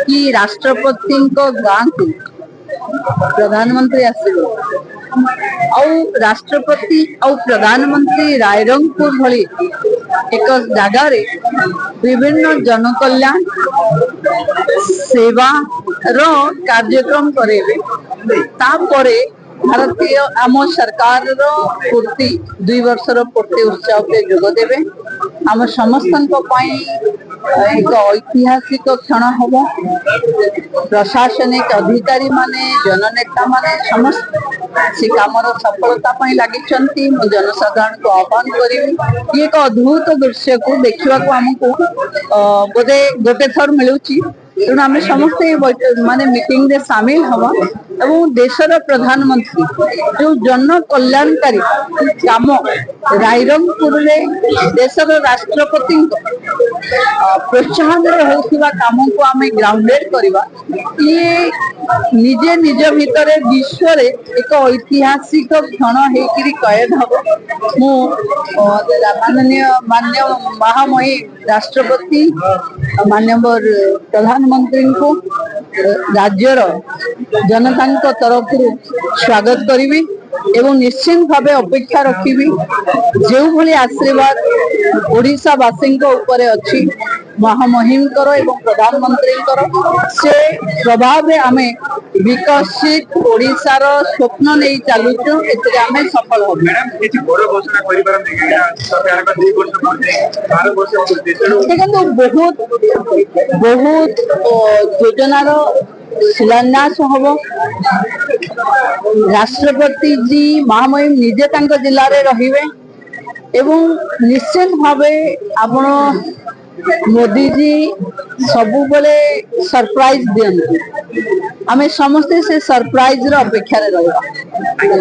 कि राष्ट्रपति गाँ को प्रधानमंत्री आसवे राष्ट्रपति और प्रधानमंत्री रायरंगपुर भली एक जगार विभिन्न जनकल्याण सेवा रो कार्यक्रम करेंगे तापरे भारतीय आम सरकार रो पूर्ति 2 वर्षर पूर्ति उत्सव के जोग देवे आम समस्त एक ऐतिहासिक क्षण हम प्रशासनिक अधिकारी माने जननेता माने समस्त से काम सफलता लगी जनसाधारण को आह्वान करी एक अद्भुत दृश्य को देखा आमको बोधे गोटे थर मिलूँ तेणु आम समस्ते माने मीटिंग रे सामिल हवा एवं देशर प्रधानमंत्री जो जन कल्याणकारी काम रायरंगपुर रे देशर राष्ट्रपति प्रोत्साहन होता काम को आम ग्राउंडेड करवा ये निजे निज भितर विश्व रे एक ऐतिहासिक क्षण होकर कैद हम माननीय महामहिम राष्ट्रपति माननीय प्रधानमंत्री को राज्यर जनता तरफ स्वागत करी एवं निश्चित भाव अपेक्षा रखी जो भली आशीर्वाद ओडिशावासी ऊपर अच्छी महामहिम एवं प्रधानमंत्री से प्रभाव आम विकसित ओडिशार स्वप्न नहीं चलुचु आम सफल हो देखो बहुत बहुत योजनार शिलान्यास हम राष्ट्रपति जी महामहिम निजे जिले में रहिबे एवं निश्चित भाव आपण मोदी जी सबु बेले सरप्राइज दियंती आमे समस्ते से सरप्राइज रो अपेक्षा रे रहबा।